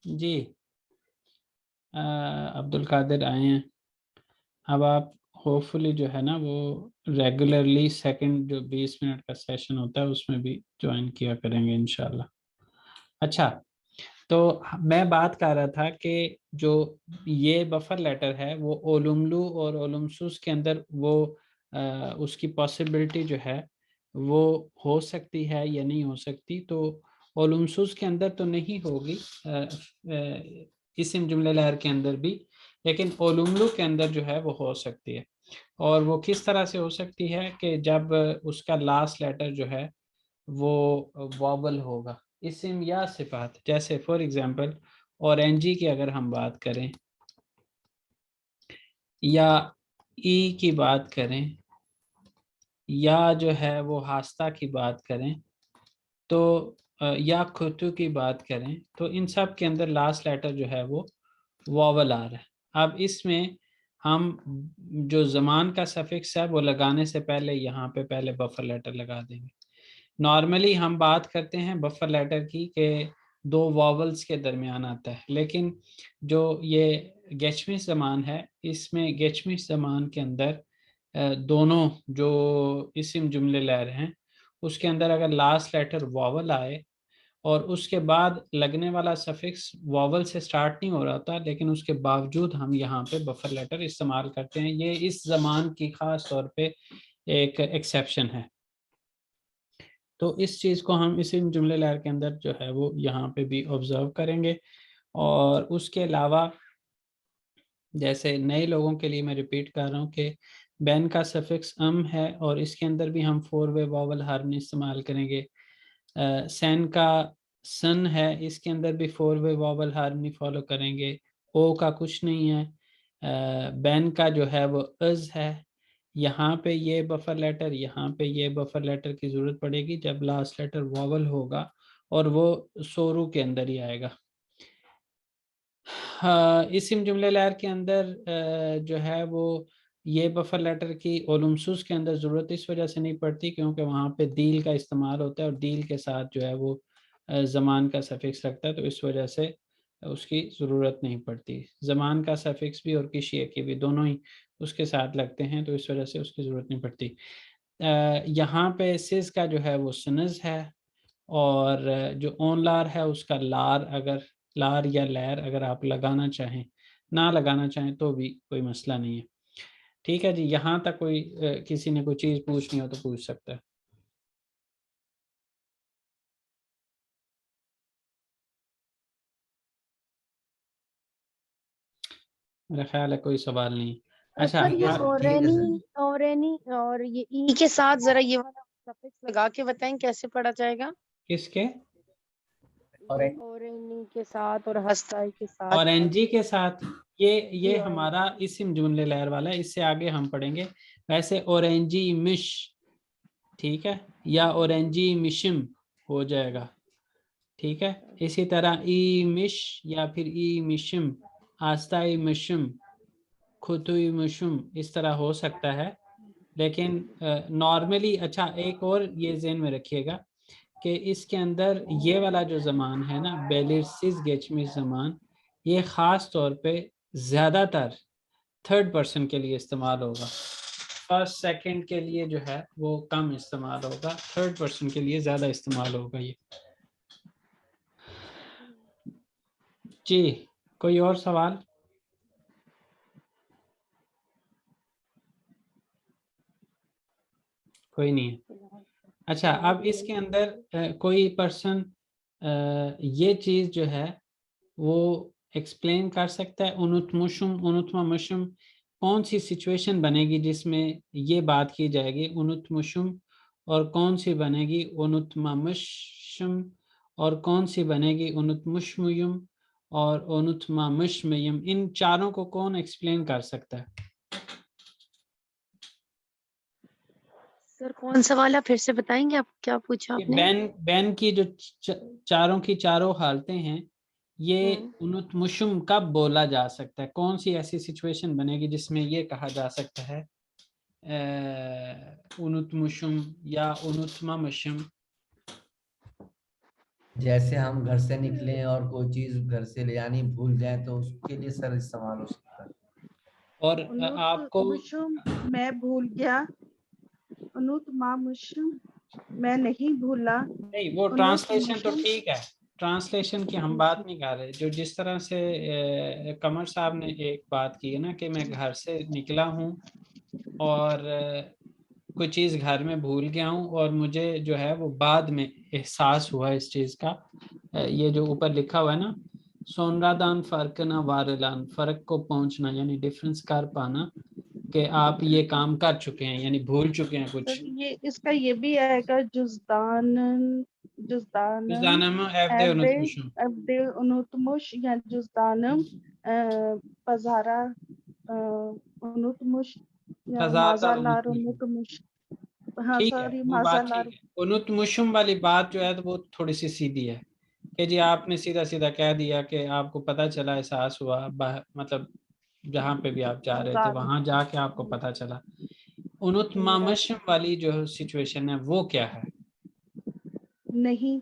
जी अब्दुल कादिर आए हैं। अब आप होपफुली जो है ना वो रेगुलरली सेकंड जो 20 मिनट का सेशन होता है उसमें भी ज्वाइन किया करेंगे इंशाल्लाह। अच्छा, तो मैं बात कर रहा था कि जो ये बफर लेटर है वो ओलुमलू और ओलुमसूस के अंदर वो उसकी पॉसिबिलिटी जो है वो हो सकती है या नहीं हो सकती। तो ओलुमसूस के अंदर तो नहीं होगी, इस्म जुमले लहर के अंदर भी, लेकिन ओलुमलू के अंदर जो है वो हो सकती है। और वो किस तरह से हो सकती है कि जब उसका लास्ट लेटर जो है वो वॉबल होगा, इस्म या सिफात। जैसे फॉर एग्जांपल ऑरेंजी की अगर हम बात करें या ई की बात करें या जो है वो हास्ता की बात करें तो या खुतू की बात करें, तो इन सब के अंदर लास्ट लेटर जो है वो वॉवल आ रहा है। अब इसमें हम जो ज़मान का सफिक्स है वो लगाने से पहले यहाँ पे पहले बफर लेटर लगा देंगे। नॉर्मली हम बात करते हैं बफर लेटर की कि दो वॉवल्स के दरमियान आता है, लेकिन जो ये गेचमिश ज़मान है इसमें गेचमिश ज़मान के अंदर दोनों जो इस्म जुमले लहर हैं उसके अंदर अगर लास्ट लेटर वॉवल आए और उसके बाद लगने वाला सफिक्स वॉवल से स्टार्ट नहीं हो रहा था, लेकिन उसके बावजूद हम यहाँ पे बफर लेटर इस्तेमाल करते हैं, ये इस ज़मान की ख़ास तौर पे एक एक्सेप्शन है। तो इस चीज़ को हम इसी जुमले लहर के अंदर जो है वो यहाँ पे भी ऑब्जर्व करेंगे। और उसके अलावा जैसे नए लोगों के लिए मैं रिपीट कर रहा हूँ कि बैन का सफिक्स अम है और इसके अंदर भी हम 4 वे वॉवल हार्मनी इस्तेमाल करेंगे। सैन का सन है, इसके अंदर भी 4 वे वॉवल हार्मनी फॉलो करेंगे। ओ का कुछ नहीं है। बैन का जो है वो अज है, यहाँ पे ये बफर लेटर, यहाँ पे ये बफर लेटर की ज़रूरत पड़ेगी जब लास्ट लेटर वॉवल होगा और वो सोरू के अंदर ही आएगा। इसिम जुमले लहर के अंदर जो है वो ये बफर लेटर की ओलुमसूस के अंदर ज़रूरत इस वजह से नहीं पड़ती क्योंकि वहाँ पे दील का इस्तेमाल होता है और दील के साथ जो है वो ज़मान का सफिक्स लगता है, तो इस वजह से उसकी ज़रूरत नहीं पड़ती। ज़मान का सफिक्स भी और किशिया की भी दोनों ही उसके साथ लगते हैं, तो इस वजह से उसकी ज़रूरत नहीं पड़ती। यहाँ पे सिस का जो है वो सनज है और जो ओन लार है उसका लार, अगर लार या लैर अगर आप लगाना चाहें, ना लगाना चाहें तो भी कोई मसला नहीं है। ठीक है जी, यहाँ तक कोई किसी ने कोई चीज़ पूछनी हो तो पूछ सकता है। मेरा ख्याल है कोई सवाल नहीं। अच्छा सर ये ठीक है सर। ओरेनी और ये ई के साथ जरा ये वाला सफिक्स लगा के बताएं कैसे पढ़ा जाएगा। किसके? ये ओरेनी के साथ और हस्ताई के साथ। और एनजी के साथ ये जी हमारा इसिम जुमले लहर वाला है, इससे आगे हम पढ़ेंगे। वैसे ऑरेंजी मिश, ठीक है, या ऑरेंजी मिशिम हो जाएगा। ठीक है, इसी तरह ई मिश या फिर ई मिशम, आस्ताई मिशम, खुतुई मिशम, इस तरह हो सकता है। लेकिन नॉर्मली अच्छा एक और ये ज़हन में रखिएगा कि इसके अंदर ये वाला जो ज़मान है ना बेलिरसिस गेचमिस ज़मान, ये ख़ास तौर पे ज़्यादातर थर्ड पर्सन के लिए इस्तेमाल होगा। फर्स्ट सेकंड के लिए जो है वो कम इस्तेमाल होगा, थर्ड पर्सन के लिए ज़्यादा इस्तेमाल होगा ये। जी, कोई और सवाल? कोई नहीं है। अच्छा, अब इसके अंदर कोई पर्सन ये चीज़ जो है वो एक्सप्लेन कर सकता है, उनुतमुशुम उनुतमामुशुम कौन सी सिचुएशन बनेगी जिसमें ये बात की जाएगी उनुतमुशुम, और कौन सी बनेगी उनुतमामुशुम, और कौन सी बनेगी उनुतमुशमुयुम और उनुतमामुशमयम, इन चारों को कौन एक्सप्लेन कर सकता है? सर कौन सा वाला फिर से बताएंगे, आप क्या पूछा कि आपने। बैन बैन की जो चारों की चारों हालतें हैं ये हम्म। उनुतमुशुम कब बोला जा सकता है, कौन सी ऐसी सिचुएशन बनेगी जिसमें ये कहा जा सकता है उनुतमुशुम या उनुतमामुशुम? जैसे हम घर से निकले और कोई चीज घर से ले जानी भूल जाए तो उसके लिए सर इस्तेमाल हो सकता है। और उनुत आपको मुशुम मैं भूल गया, उनुत मा मुशुम मैं नहीं भूला, नहीं, वो उनुत ट्रांसलेशन तो मुशुम ठीक है, ट्रांसलेशन की हम बात नहीं कर रहे। जो जिस तरह से कमर साहब ने एक बात की है ना कि मैं घर से निकला हूँ और कोई चीज़ घर में भूल गया हूँ और मुझे जो है वो बाद में एहसास हुआ इस चीज़ का। ये जो ऊपर लिखा हुआ है ना, सोनरादान फर्क ना वारलान, फर्क को पहुंचना यानी डिफरेंस कर पाना, कि आप ये काम कर चुके हैं यानी भूल चुके हैं कुछ। सर ये इसका ये भी आएगा, जुज़दानन जुज़दानम जुज़दानम एवदे एवदे उनुतमुशुम। एवदे उनुतमुश या जुज़दानम पजारा उनुतमुश या फजारदार माजालार उनुतमुशुम। उनुतमुश। हाँ ठीक है, सॉरी वो बात माजालार। ठीक है। उनुतमुशुम वाली बात जो है तो वो थोड़ी सी सीधी है कि जी आपने सीधा सीधा कह दिया कि आपको पता चला, एहसास हुआ, मतलब जहाँ पे भी आप जा रहे थे बाजार वहां जाके आपको पता चला। उनुतमामशम वाली जो सिचुएशन है वो क्या है? नहीं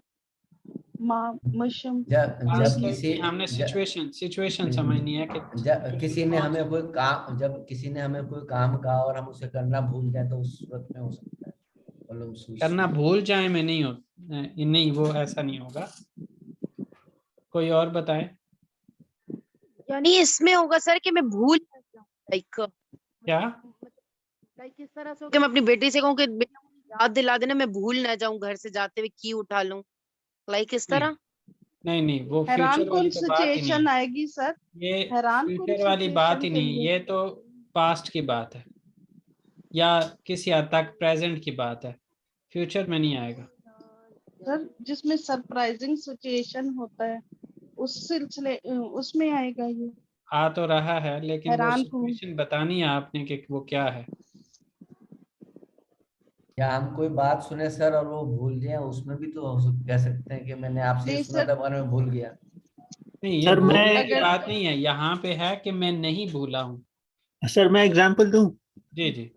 मा मशम जब जब नहीं। किसी हमने जब, सिचुएशन सिचुएशन समझनी है कि जब किसी ने कौन हमें सी। कोई काम जब किसी ने हमें कोई काम कहा और हम उसे करना भूल जाए तो उस सूरत में हो सकता है। मतलब करना भूल जाए में नहीं हो, नहीं वो ऐसा नहीं होगा। कोई और बताए। यानी इसमें होगा सर कि मैं भूल जाऊँ, लाइक क्या? लाइक इस तरह से हो कि मैं अपनी बेटी से कहूँ कि बेटा मुझे याद दिला देना, मैं भूल ना जाऊं घर से जाते हुए की उठा लूं, लाइक इस नहीं तरह। नहीं नहीं, वो हैरान फ्यूचर कौन वाली तो बात ही नहीं सिचुएशन है। आएगी सर, ये हैरान कौन फ्यूचर वाली बात सिचुएशन ही के नहीं, लिए। ये तो पास्ट की बात है या किसी हद तक प्रेजेंट की बात है, फ्यूचर में नहीं आएगा। सर जिसमें सरप्राइजिंग सिचुएशन होता है उस सिलसिले उसमें आएगा ये। आ तो रहा है लेकिन वो हैरान कौन। सिचुएशन बतानी है आपने कि वो क्या है। या हम कोई बात सुने सर और वो भूल जाए उसमें भी तो कह सकते हैं कि मैंने आपसे ये नहीं सुना सर, था पर मैं भूल गया। नहीं, ये सर भूलने की मैं अगर बात नहीं है, यहाँ पे है कि मैं नहीं भूला हूँ। सर मैं एग्जांपल दूं। जी जी।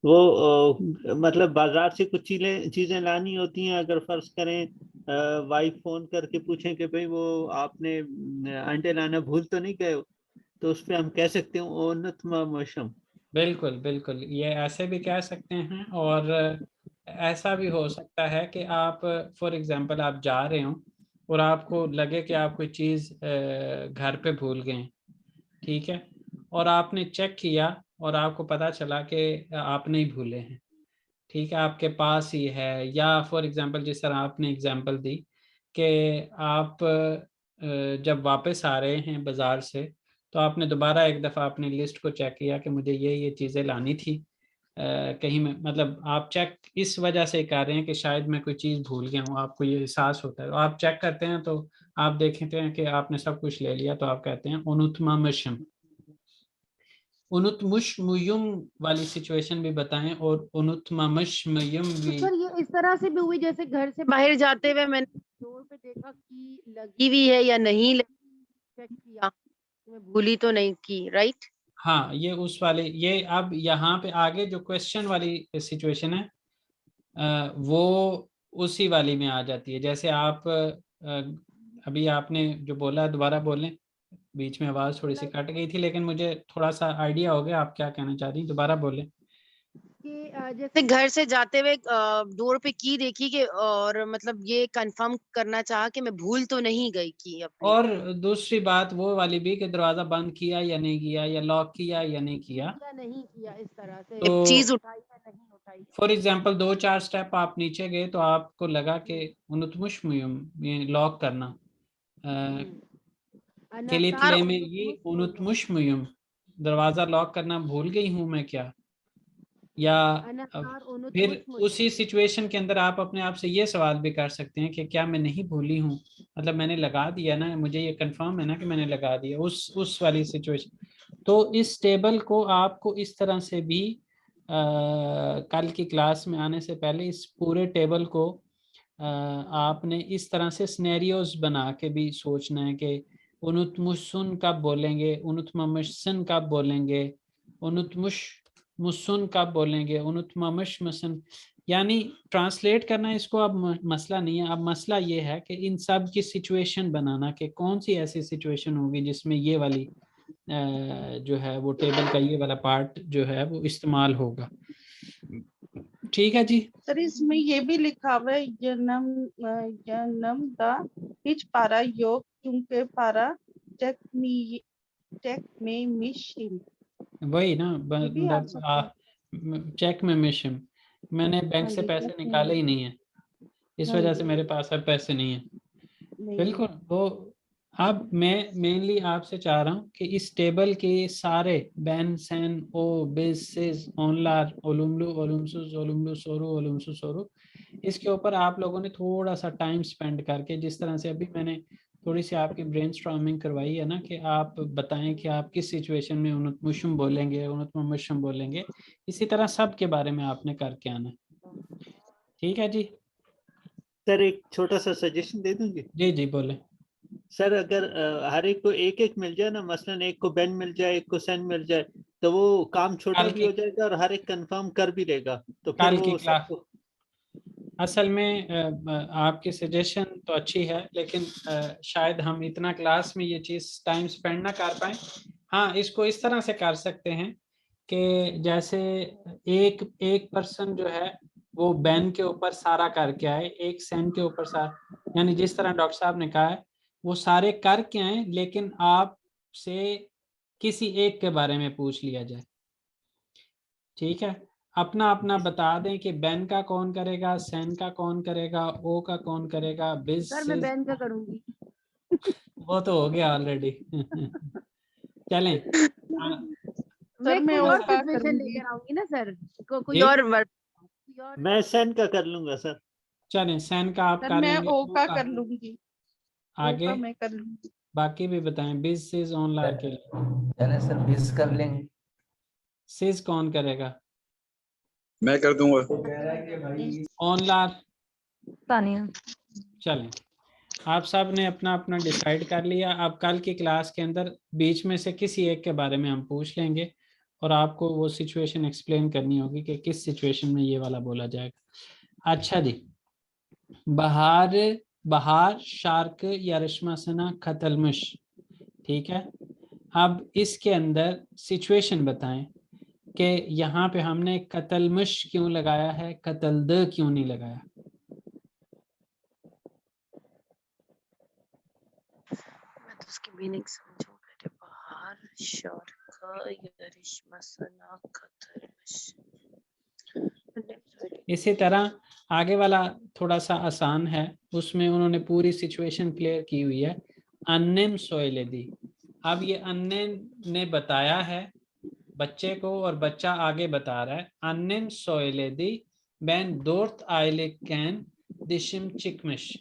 वो मतलब बाजार से कुछ चीजें चीजें लानी होती हैं, अगर फर्ज करें वाइफ फोन करके पूछें कि भाई वो आपने अंडे लाना भूल तो नहीं गए हो, तो उस पे हम कह सकते हैं ओ नतमा मशम। बिल्कुल बिल्कुल, ये ऐसे भी कह सकते हैं और ऐसा भी हो सकता है कि आप फॉर एग्जांपल आप जा रहे हो और आपको लगे कि आप कोई चीज़ घर पे भूल गए हैं, ठीक है, और आपने चेक किया और आपको पता चला कि आप नहीं भूले हैं, ठीक है, आपके पास ही है। या फॉर एग्जांपल जिस तरह आपने एग्जांपल दी कि आप जब वापस आ रहे हैं बाज़ार से तो आपने दोबारा एक दफ़ा अपनी लिस्ट को चेक किया कि मुझे ये चीज़ें लानी थी, कहीं में मतलब आप चेक इस वजह से कर रहे हैं कि शायद मैं कोई चीज़ भूल गया हूँ, आपको ये एहसास होता है, तो आप चेक करते हैं तो आप देखते हैं कि आपने सब कुछ ले लिया तो आप कहते हैं उनुतमा मशम। उनुतमुशमुयुम वाली सिचुएशन भी बताएं और उनुतमामशमुयुम तो भी। सर ये इस तरह से भी हुई जैसे घर से बाहर जाते हुए मैंने डोर पे देखा कि लगी हुई है या नहीं लगी, चेक किया, मैं भूली तो नहीं की, राइट। हाँ, ये उस वाले, ये अब यहाँ पे आगे जो क्वेश्चन वाली सिचुएशन है वो उसी वाली में आ जाती है। जैसे आप अभी आपने जो बोला दोबारा बोलें, बीच में आवाज़ थोड़ी सी कट गई थी लेकिन मुझे थोड़ा सा आइडिया हो गया आप क्या कहना चाह रही हैं, दोबारा बोलें। कि जैसे घर से जाते हुए डोर पे की देखी कि, और मतलब ये कंफर्म करना चाहा कि मैं भूल तो नहीं गई की अपनी, और दूसरी बात वो वाली भी कि दरवाज़ा बंद किया या नहीं किया या लॉक किया या नहीं किया। या नहीं किया, इस तरह से तो चीज उठाई या नहीं उठाई। फॉर एग्जांपल 2-4 स्टेप आप नीचे गए तो आपको लगा कि उनुतमुशमुयुम ये लॉक करना, अनासार किलितले में ये उनुतमुश मुयुम, उनुतमुशमुयुम दरवाजा लॉक करना भूल गई हूं मैं क्या। या अब अनासार फिर उनुतमुश मुयुम। उसी सिचुएशन के अंदर आप अपने आप से ये सवाल भी कर सकते हैं कि क्या मैं नहीं भूली हूँ, मतलब मैंने लगा दिया ना, मुझे ये कंफर्म है ना कि मैंने लगा दिया, उस वाली सिचुएशन। तो इस टेबल को आपको इस तरह से भी कल की क्लास में आने से पहले इस पूरे टेबल को आपने इस तरह से स्नेरियोज बना के भी सोचना है कि उनुतमुशन कब बोलेंगे, उनुतममशन कब बोलेंगे, उनुतमुश मुसन कब बोलेंगे, उनुतममश मसन। यानी ट्रांसलेट करना इसको अब मसला नहीं है। अब मसला ये है कि इन सब की सिचुएशन बनाना कि कौन सी ऐसी सिचुएशन होगी जिसमें ये वाली जो है वो टेबल का ये वाला पार्ट जो है वो इस्तेमाल होगा। ठीक है जी। सर इसमें ये भी लिखा हुआ है जन्म द हिच पारा योग चुंके पारा टेक में मिशिम। वही ना ये भी आ सकता है। चेक में मिशन, मैंने बैंक हाँ से जी, पैसे check में निकाले ही नहीं है, इस हाँ वजह जी। से मेरे पास अब पैसे नहीं है। नहीं बिल्कुल। तो अब मैं मेनली आपसे चाह रहा हूँ कि इस टेबल के सारे बैन सैन ओ बिस सिज ओनलार ओलुमलु ओलुमसुस ओलुमलु सोरू ओलुमसु सोरू, इसके ऊपर आप लोगों ने थोड़ा सा टाइम स्पेंड करके, जिस तरह से अभी मैंने थोड़ी सी आपकी ब्रेनस्टॉर्मिंग करवाई है ना, कि आप बताएं कि आप किस सिचुएशन में उन्नतमुशम बोलेंगे, उन्नतमुशम बोलेंगे, इसी तरह सब के बारे में आपने करके आना है। ठीक है जी। सर एक छोटा सा सजेशन दे दूंगी। जी जी बोले। सर अगर हर एक को एक एक मिल जाए ना, मसलन एक को बेन मिल जाए, एक को सेन मिल जाए, तो वो काम छोटा कल भी की हो जाएगा और हर एक कंफर्म कर भी लेगा, तो फिर कल की वो क्लास सबको। असल में आपकी सजेशन तो अच्छी है, लेकिन शायद हम इतना क्लास में ये चीज़ टाइम स्पेंड ना कर पाए। हाँ, इसको इस तरह से कर सकते हैं कि जैसे एक एक पर्सन जो है वो बैन के ऊपर सारा करके आए, एक सेन के ऊपर सारा, यानी जिस तरह डॉक्टर साहब ने कहा है वो सारे करके आए, लेकिन आपसे किसी एक के बारे में पूछ लिया जाए। ठीक है, अपना अपना बता दें कि बैन का कौन करेगा, सेन का कौन करेगा, ओ का कौन करेगा, बिज सर मैं सिज, बैन का करूंगी। वो तो हो गया ऑलरेडी। चलें। मैं मैं कोई ओ और का सिचुएशन करूंगी। लेकर आऊंगी ना सर, कोई जी और वर्ड, कोई और। मैं सेन का कर लूंगा सर। चलें, सेन का आप सर कर मैं लेंगे, ओ ओ का का कर लूंगी। ओ आगे का मैं कर लूंगी। बाकी भी बताएं। बिज सिज ऑन लार के लिए चले सर 20 कर लेंगे। सिज कौन करेगा? मैं कर दूंगा। ऑन लार तानिया। चलें, आप सब ने अपना अपना डिसाइड कर लिया। अब कल की क्लास के अंदर बीच में से किसी एक के बारे में हम पूछ लेंगे और आपको वो सिचुएशन एक्सप्लेन करनी होगी कि किस सिचुएशन में ये वाला बोला जाएगा। अच्छा जी, बहार बहार शार्क या रश्मासना खतलमुश। ठीक है, अब इसके अंदर सिचुएशन बताएं कि यहाँ पे हमने कतलमुश क्यों लगाया है, कतलद क्यों नहीं लगाया। मैं तो उसकी मीनिंग समझूं पहले। बाहर शार्क या रिश्मसना खतरमश। इसी तरह आगे वाला थोड़ा सा आसान है, उसमें उन्होंने पूरी सिचुएशन क्लियर की हुई है। अन्नेम सोयलेदी, अब ये अन्ने ने बताया है बच्चे को और बच्चा आगे बता रहा है। अन्नेम सोयलेदी बैन दोर्थ आयले कैन दिशिम चिकमिश,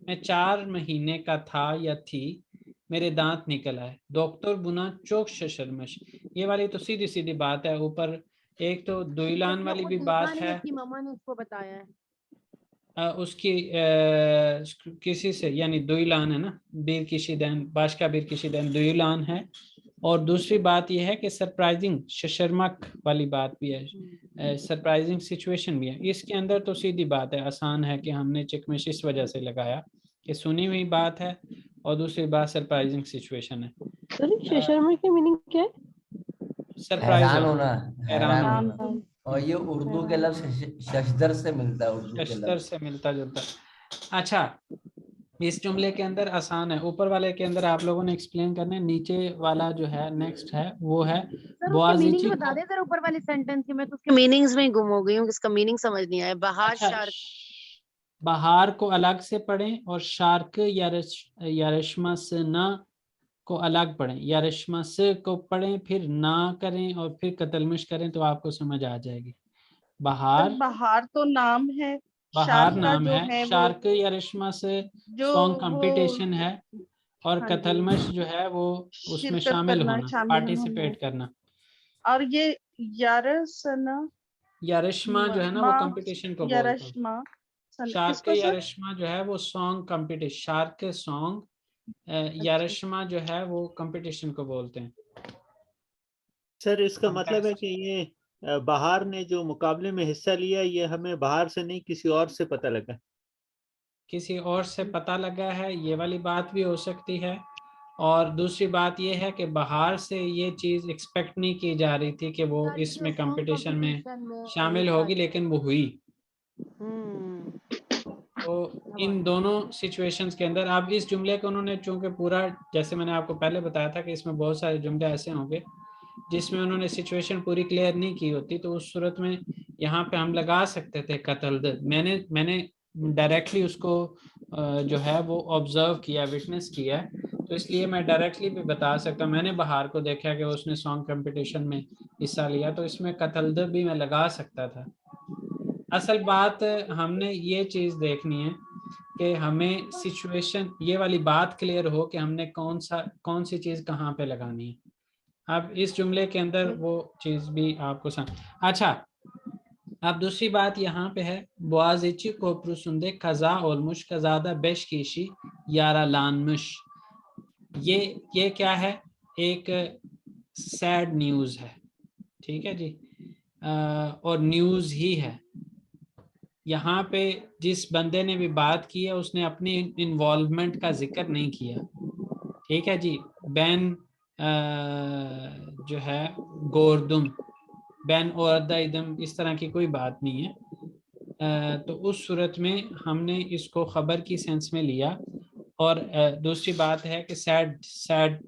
मैं 4 महीने का था या थी, मेरे दांत निकल आए। डॉक्टर बुना चौक शशरमश, ये वाली तो सीधी सीधी बात है। ऊपर एक तो दुइलान वाली भी बात है, उसकी मम्मा ने उसको बताया है। उसकी किसी से, यानी दुइलान है ना, बीर किशीदैन, बादशाह बीर किशीदैन दुइलान है। और दूसरी बात यह है कि सरप्राइजिंग शशरमक वाली बात भी है, सरप्राइजिंग सिचुएशन भी है। इसके अंदर तो सीधी बात है, आसान है कि हमने चिकमिश इस वजह से लगाया कि सुनी हुई बात है, और दूसरी बात सरप्राइजिंग सिचुएशन है। सर शशर्मा की मीनिंग क्या है? सरप्राइज हैरान होना, होना, हैरान हैरान होना। होना। और ये उर्दू के लफ्ज शशदर से मिलता है, उर्दू के शस्तर लफ्ज। से मिलता जुलता। अच्छा, इस जुमले के अंदर आसान है, ऊपर वाले के अंदर आप लोगों ने एक्सप्लेन करना है। नीचे वाला जो है नेक्स्ट है वो है सर उसके बुआजीची मीनिंग बता दे सर, ऊपर वाले सेंटेंस के। मैं तो उसके मीनिंग्स में ही गुम हो गई हूँ, इसका मीनिंग समझ नहीं आया। बाहर अच्छा, शार्क। बहार को अलग से पढ़ें और शार्क या रश्मा से ना को अलग पढ़ें, या रश्मा से को पढ़ें फिर ना करें और फिर कतलमिश करें, तो आपको समझ आ जाएगी। सर बहार, बाहर तो नाम है, बहार शार्क का नाम जो है, है वो शार्क या रश्मा से जो सॉन्ग वो कंपटीशन है, और हाँ जी, कतलमश जो है वो उसमें शिरकत शामिल करना, होना, शामिल होना। पार्टिसिपेट करना। और ये यारसना या रश्मा जो है ना वो माँ कंपटीशन को या बोलते हैं। रश्मा शार्क किसको या सर? रश्मा जो है वो सॉन्ग कंपटीशन, शार्क सॉन्ग, या अच्छा रश्मा जो है वो कंपटीशन को बोलते हैं। सर इसका मतलब है कंटेस्ट। कि ये बाहर ने जो मुकाबले में हिस्सा लिया ये हमें बाहर से नहीं किसी और से पता लगा। किसी और से पता लगा है, ये वाली बात भी हो सकती है। और दूसरी बात ये है कि बाहर से ये चीज़ एक्सपेक्ट नहीं की जा रही थी कि वो इसमें कंपटीशन में शामिल होगी, लेकिन वो हुई। तो इन दोनों सिचुएशंस के अंदर अब इस जुमले को उन्होंने, चूंकि पूरा, जैसे मैंने आपको पहले बताया था कि इसमें बहुत सारे जुमले ऐसे होंगे जिसमें उन्होंने सिचुएशन पूरी क्लियर नहीं की होती, तो उस सूरत में यहाँ पे हम लगा सकते थे कत्ल। मैंने डायरेक्टली उसको जो है वो ऑब्जर्व किया, विटनेस किया, तो इसलिए मैं डायरेक्टली भी बता सकता हूँ। मैंने बाहर को देखा कि उसने सॉन्ग कंपटीशन में हिस्सा लिया, तो इसमें कत्ल भी मैं लगा सकता था। असल बात हमने ये चीज़ देखनी है कि हमें सिचुएशन, ये वाली बात क्लियर हो कि हमने कौन सी चीज़ कहाँ पे लगानी है। अब इस जुमले के अंदर वो चीज़ भी आपको अच्छा, अब दूसरी बात यहाँ पे है, बोआजिची कोपरुसुंदे कजा ओलमुश कजादा बेश कीशी यारा लानमुश। ये क्या है? एक सैड न्यूज़ है, ठीक है जी, और न्यूज़ ही है। यहाँ पे जिस बंदे ने भी बात की है उसने अपनी इन्वॉल्वमेंट का जिक्र नहीं किया, ठीक है जी। बैन जो है गोरदुम, बैन और इदम, इस तरह की कोई बात नहीं है। तो उस सूरत में हमने इसको खबर की सेंस में लिया। और दूसरी बात है कि सैड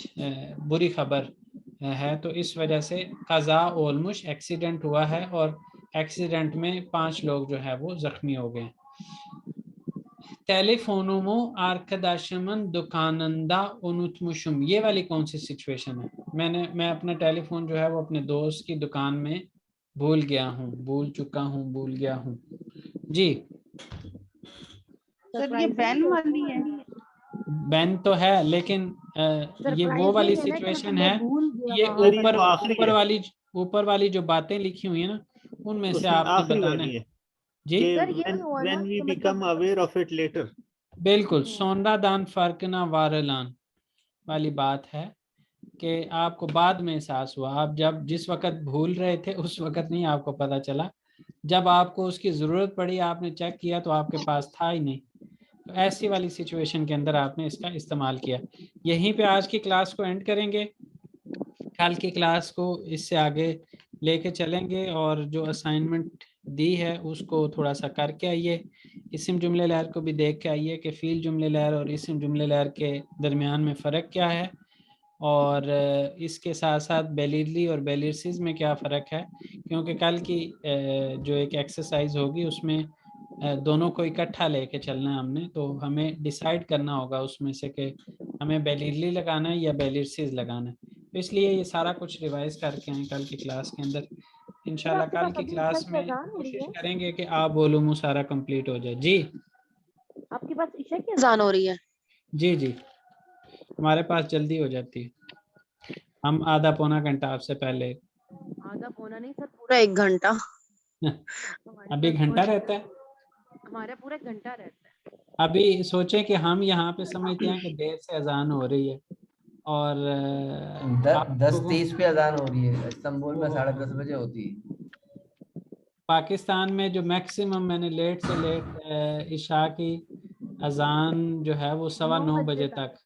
बुरी खबर है, तो इस वजह से कज़ा ओलमुश एक्सीडेंट हुआ है, और एक्सीडेंट में 5 लोग जो है वो जख्मी हो गए। टेलीफोनुमो आर्कदाशमन दुकानंदा उनुतमुशुम, ये वाली कौन सी सिचुएशन है? मैं अपना टेलीफोन जो है वो अपने दोस्त की दुकान में भूल गया हूँ जी। सर ये बैन वाली है। बैन तो है, लेकिन ये वो वाली सिचुएशन है, ये ऊपर वाली जो बातें लिखी हुई है ना, उनमें से आपने आखिरी बताना वाली है है जी। when we become aware of it later। बिल्कुल, सोनरा दान फर्क ना वारलान वाली बात है कि आपको बाद में एहसास हुआ। आप जिस वक्त भूल रहे थे उस वक्त नहीं आपको पता चला, जब आपको उसकी ज़रूरत पड़ी आपने चेक किया तो आपके पास था ही नहीं। तो ऐसी वाली सिचुएशन के अंदर आपने इसका इस्तेमाल किया। यहीं पे आज की क्लास को एंड करेंगे, कल की क्लास को इससे आगे लेके चलेंगे, और जो असाइनमेंट दी है उसको थोड़ा सा करके आइए। इस्म जुमले लहर को भी देख के आइए कि फ़ील जुमले लहर और इस्म जुमले लहर के दरमियान में फ़र्क क्या है, और इसके साथ साथ बेलिरली और बेलिरसिस में क्या फ़र्क है, क्योंकि कल की जो एक एक्सरसाइज होगी उसमें दोनों को इकट्ठा लेके चलना है हमने, तो हमें डिसाइड करना होगा उसमें से कि हमें बेलिरली लगाना है या बेलिरसिस लगाना है। तो इसलिए ये सारा कुछ रिवाइज करके आए कल की क्लास के अंदर। इंशाल्लाह कल की क्लास में कोशिश करेंगे कि आप वोलूम सारा कंप्लीट हो जाए। जी आपके पास ईशा की अजान हो रही है? जी हमारे पास जल्दी हो जाती है, हम आधा पौना घंटा आपसे पहले। आधा पौना नहीं सर, पूरा 1 घंटा। अभी घंटा रहता है, हमारा पूरा घंटा रहता है। अभी सोचे कि हम यहाँ पे समझते हैं कि देर से अजान हो रही है, और 10:30 पे अजान हो रही है, इस्तांबुल में 10:30 बजे होती है। पाकिस्तान में जो मैक्सिमम मैंने लेट से लेट इशा की अजान जो है वो 9:15 बजे तक,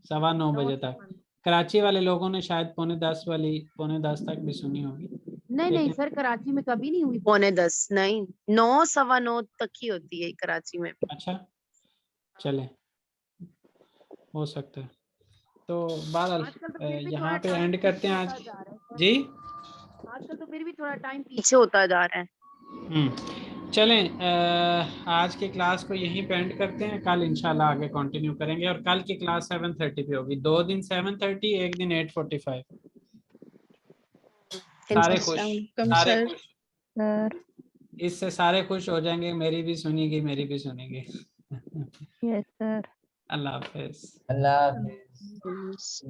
9:15 बजे तक। कराची वाले लोगों ने शायद 9:45 तक भी सुनी होगी। नहीं सर, कराची में कभी नहीं हुई 9:45, नहीं 9 सवा 9 तक ही होती है कराची में। अच्छा चले, हो सकता है। तो बहरहाल यहाँ पे एंड करते हैं आज जी। आजकल तो फिर भी थोड़ा टाइम पीछे होता जा रहा है। चलें, आज की क्लास को यहीं पे एंड करते हैं, कल इंशाल्लाह आगे कंटिन्यू करेंगे, और कल की क्लास 7:30 पे होगी। 2 दिन 7:30, एक दिन 8:45। सारे खुश, इससे सारे खुश हो जाएंगे, मेरी भी सुनेगी। Yes sir. अल्लाह हाफिज। अल्लाह हाफिज।